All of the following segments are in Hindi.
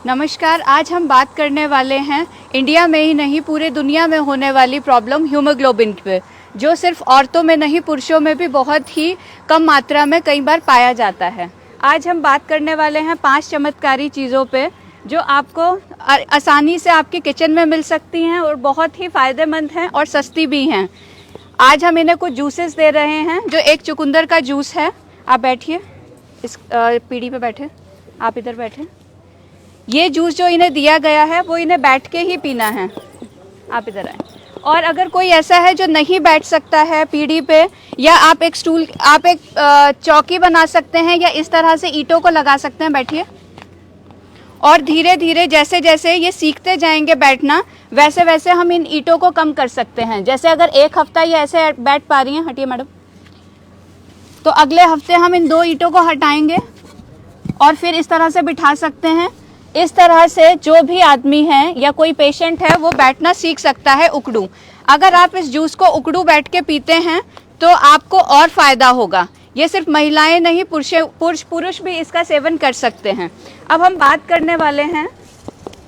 नमस्कार। आज हम बात करने वाले हैं इंडिया में ही नहीं पूरे दुनिया में होने वाली प्रॉब्लम हीमोग्लोबिन पे, जो सिर्फ औरतों में नहीं पुरुषों में भी बहुत ही कम मात्रा में कई बार पाया जाता है। आज हम बात करने वाले हैं 5 चमत्कारी चीज़ों पे जो आपको आसानी से आपके किचन में मिल सकती हैं और बहुत ही फ़ायदेमंद हैं और सस्ती भी हैं। आज हम इन्हें कुछ जूसेस दे रहे हैं, जो एक चुकंदर का जूस है। आप बैठिए, इस पीढ़ी पे बैठे, आप इधर बैठे। ये जूस जो इन्हें दिया गया है वो इन्हें बैठ के ही पीना है। आप इधर आए। और अगर कोई ऐसा है जो नहीं बैठ सकता है पीढ़ी पे, या आप एक चौकी बना सकते हैं या इस तरह से ईंटों को लगा सकते हैं। बैठिए। और धीरे धीरे जैसे जैसे ये सीखते जाएंगे बैठना, वैसे वैसे हम इन ईंटों को कम कर सकते हैं। जैसे अगर एक हफ्ता ये ऐसे बैठ पा रही हैं, हटिए मैडम, तो अगले हफ्ते हम इन 2 ईंटों को हटाएंगे और फिर इस तरह से बिठा सकते हैं। इस तरह से जो भी आदमी है या कोई पेशेंट है वो बैठना सीख सकता है उकड़ू। अगर आप इस जूस को उकड़ू बैठ के पीते हैं तो आपको और फ़ायदा होगा। ये सिर्फ महिलाएं नहीं, पुरुष भी इसका सेवन कर सकते हैं। अब हम बात करने वाले हैं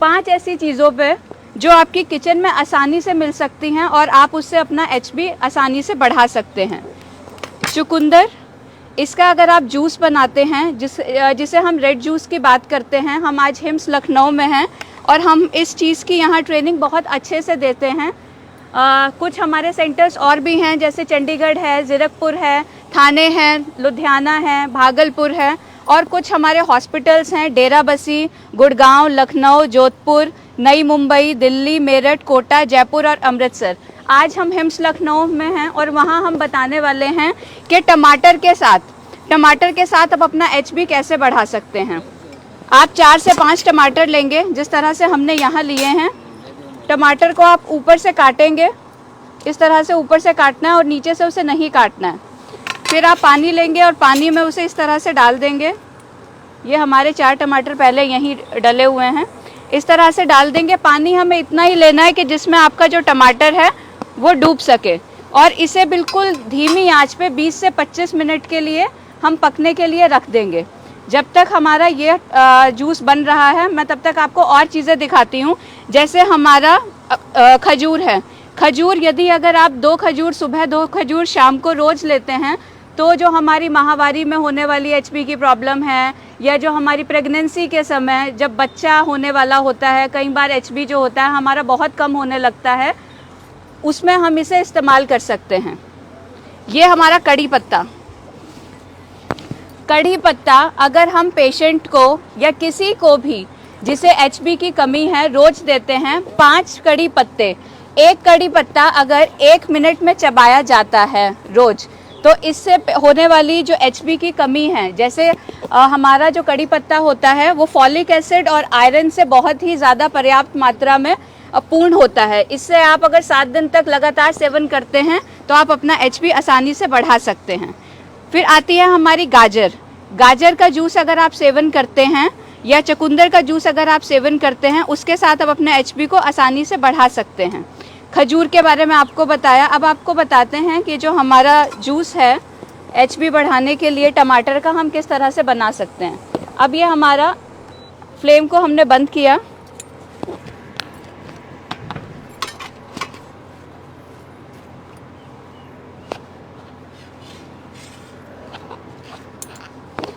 5 ऐसी चीज़ों पे जो आपकी किचन में आसानी से मिल सकती हैं और आप उससे अपना एचपी आसानी से बढ़ा सकते हैं। चुकंदर, इसका अगर आप जूस बनाते हैं, जिसे हम रेड जूस की बात करते हैं, हम आज हिम्स लखनऊ में हैं और हम इस चीज़ की यहाँ ट्रेनिंग बहुत अच्छे से देते हैं। कुछ हमारे सेंटर्स और भी हैं, जैसे चंडीगढ़ है, ज़ीरकपुर है, थाने हैं, लुधियाना है, भागलपुर है, और कुछ हमारे हॉस्पिटल्स हैं, डेराबस्सी, गुड़गांव, लखनऊ, जोधपुर, नई मुंबई, दिल्ली, मेरठ, कोटा, जयपुर और अमृतसर। आज हम हिम्स लखनऊ में हैं और वहाँ हम बताने वाले हैं कि टमाटर के साथ आप अपना एचबी कैसे बढ़ा सकते हैं। आप 4 से 5 टमाटर लेंगे, जिस तरह से हमने यहाँ लिए हैं। टमाटर को आप ऊपर से काटेंगे, इस तरह से ऊपर से काटना है और नीचे से उसे नहीं काटना है। फिर आप पानी लेंगे और पानी में उसे इस तरह से डाल देंगे। ये हमारे 4 टमाटर पहले यहीं डले हुए हैं। इस तरह से डाल देंगे। पानी हमें इतना ही लेना है कि जिसमें आपका जो टमाटर है वो डूब सके, और इसे बिल्कुल धीमी आंच पे 20 से 25 मिनट के लिए हम पकने के लिए रख देंगे। जब तक हमारा ये जूस बन रहा है, मैं तब तक आपको और चीज़ें दिखाती हूँ। जैसे हमारा खजूर है। खजूर, यदि अगर आप 2 खजूर सुबह 2 खजूर शाम को रोज़ लेते हैं, तो जो हमारी माहवारी में होने वाली एचपी की प्रॉब्लम है, या जो हमारी प्रेगनेंसी के समय जब बच्चा होने वाला होता है, कई बार एचबी जो होता है हमारा बहुत कम होने लगता है, उसमें हम इसे इस्तेमाल कर सकते हैं। ये हमारा कड़ी पत्ता अगर हम पेशेंट को या किसी को भी जिसे एचबी की कमी है रोज देते हैं, 5 कड़ी पत्ते, एक कड़ी पत्ता अगर 1 मिनट में चबाया जाता है रोज, तो इससे होने वाली जो एचबी की कमी है, जैसे हमारा जो कड़ी पत्ता होता है वो फॉलिक एसिड और आयरन से बहुत ही ज़्यादा पर्याप्त मात्रा में पूर्ण होता है। इससे आप अगर 7 दिन तक लगातार सेवन करते हैं तो आप अपना एचपी आसानी से बढ़ा सकते हैं। फिर आती है हमारी गाजर का जूस अगर आप सेवन करते हैं, या चुकंदर का जूस अगर आप सेवन करते हैं, उसके साथ आप अपने एचपी को आसानी से बढ़ा सकते हैं। खजूर के बारे में आपको बताया। अब आपको बताते हैं कि जो हमारा जूस है एचपी बढ़ाने के लिए टमाटर का, हम किस तरह से बना सकते हैं। अब ये हमारा फ्लेम को हमने बंद किया।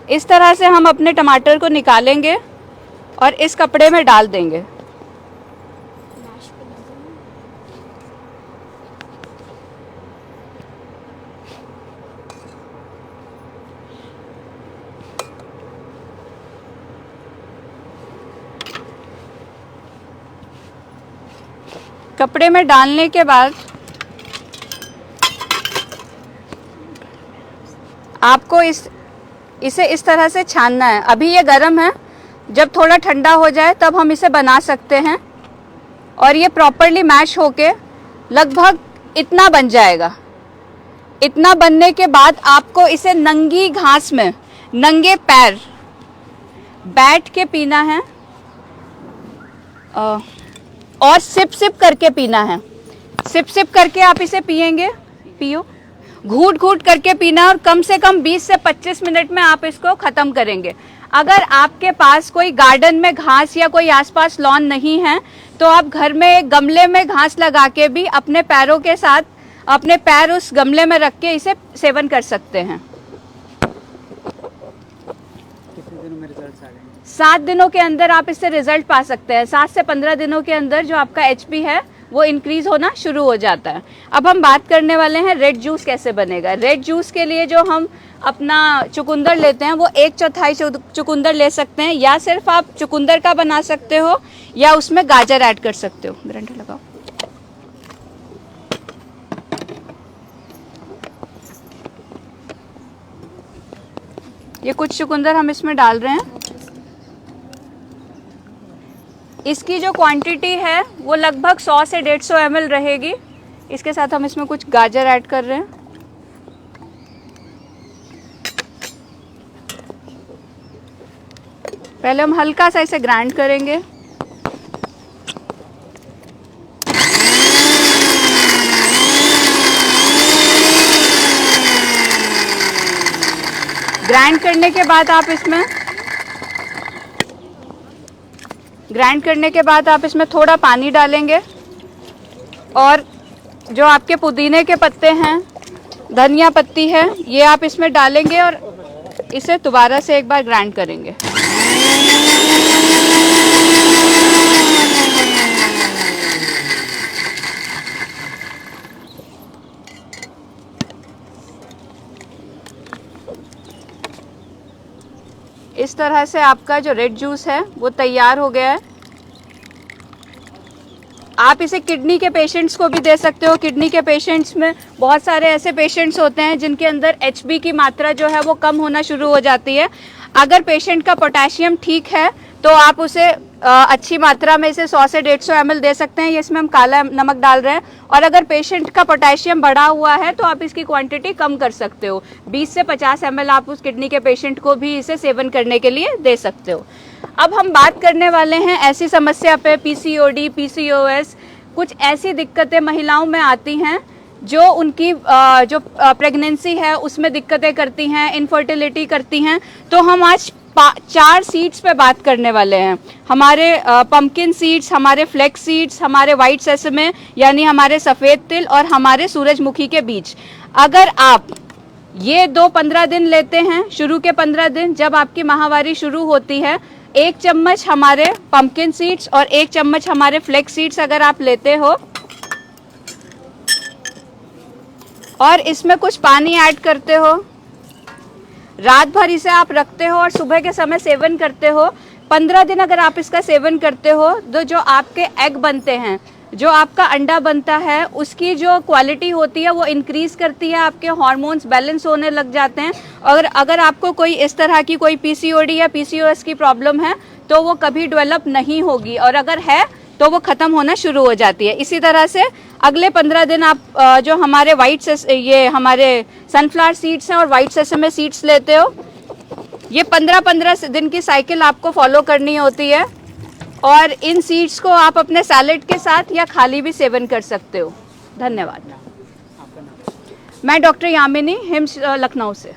इस तरह से हम अपने टमाटर को निकालेंगे और इस कपड़े में डाल देंगे। कपड़े में डालने के बाद आपको इसे इस तरह से छानना है। अभी ये गर्म है, जब थोड़ा ठंडा हो जाए तब हम इसे बना सकते हैं, और ये प्रॉपरली मैश होके लगभग इतना बन जाएगा। इतना बनने के बाद आपको इसे नंगी घास में नंगे पैर बैठ के पीना है, और सिप सिप करके पीना है। सिप सिप करके आप इसे पियो, घूट घूट करके पीना, और कम से कम 20 से 25 मिनट में आप इसको ख़त्म करेंगे। अगर आपके पास कोई गार्डन में घास या कोई आसपास लॉन नहीं है तो आप घर में एक गमले में घास लगा के भी अपने पैरों के साथ अपने पैर उस गमले में रख के इसे सेवन कर सकते हैं। कितने दिनों में रिजल्ट्स आ जाएंगे? 7 दिनों के अंदर आप इससे रिजल्ट पा सकते हैं। 7 से 15 दिनों के अंदर जो आपका HP है वो इंक्रीज होना शुरू हो जाता है। अब हम बात करने वाले हैं रेड जूस कैसे बनेगा। रेड जूस के लिए जो हम अपना चुकंदर लेते हैं वो 1/4 चुकंदर ले सकते हैं, या सिर्फ आप चुकंदर का बना सकते हो या उसमें गाजर ऐड कर सकते हो। ग्राइंडर लगाओ। ये कुछ चुकंदर हम इसमें डाल रहे हैं। इसकी जो क्वांटिटी है वो लगभग 100 से 150 ml रहेगी। इसके साथ हम इसमें कुछ गाजर ऐड कर रहे हैं। पहले हम हल्का सा इसे ग्राइंड करेंगे। ग्राइंड करने के बाद आप इसमें थोड़ा पानी डालेंगे और जो आपके पुदीने के पत्ते हैं, धनिया पत्ती है, ये आप इसमें डालेंगे और इसे दोबारा से एक बार ग्राइंड करेंगे। इस तरह से आपका जो रेड जूस है वो तैयार हो गया है। आप इसे किडनी के पेशेंट्स को भी दे सकते हो। किडनी के पेशेंट्स में बहुत सारे ऐसे पेशेंट्स होते हैं जिनके अंदर HB की मात्रा जो है वो कम होना शुरू हो जाती है। अगर पेशेंट का पोटेशियम ठीक है तो आप उसे अच्छी मात्रा में इसे 100 से 150 ml दे सकते हैं। ये इसमें हम काला नमक डाल रहे हैं। और अगर पेशेंट का पोटेशियम बढ़ा हुआ है तो आप इसकी क्वांटिटी कम कर सकते हो। 20 से 50 ml आप उस किडनी के पेशेंट को भी इसे सेवन करने के लिए दे सकते हो। अब हम बात करने वाले हैं ऐसी समस्या पे, PCOD, PCOS, कुछ ऐसी दिक्कतें महिलाओं में आती हैं जो उनकी जो प्रेगनेंसी है उसमें दिक्कतें करती हैं, इनफर्टिलिटी करती हैं। तो हम आज 4 सीड्स पे बात करने वाले हैं। हमारे पंपकिन सीड्स, हमारे फ्लेक्स सीड्स, हमारे वाइट सेसमे यानी हमारे सफ़ेद तिल और हमारे सूरजमुखी के बीज। अगर आप ये 15 दिन लेते हैं, शुरू के 15 दिन जब आपकी माहवारी शुरू होती है, 1 चम्मच हमारे पंपकिन सीड्स और 1 चम्मच हमारे फ्लेक्स सीड्स अगर आप लेते हो और इसमें कुछ पानी ऐड करते हो, रात भर इसे आप रखते हो और सुबह के समय सेवन करते हो, 15 दिन अगर आप इसका सेवन करते हो तो जो आपके एग बनते हैं, जो आपका अंडा बनता है, उसकी जो क्वालिटी होती है वो इंक्रीज करती है। आपके हार्मोन्स बैलेंस होने लग जाते हैं। और अगर आपको कोई इस तरह की कोई PCOD या PCOS की प्रॉब्लम है तो वो कभी डेवलप नहीं होगी, और अगर है तो वो ख़त्म होना शुरू हो जाती है। इसी तरह से अगले 15 दिन आप जो हमारे ये हमारे सनफ्लावर सीड्स हैं और वाइट सेसमे सीड्स लेते हो, ये 15-15 दिन की साइकिल आपको फॉलो करनी होती है। और इन सीड्स को आप अपने सैलेड के साथ या खाली भी सेवन कर सकते हो। धन्यवाद। मैं डॉक्टर यामिनी, हिम्स लखनऊ से।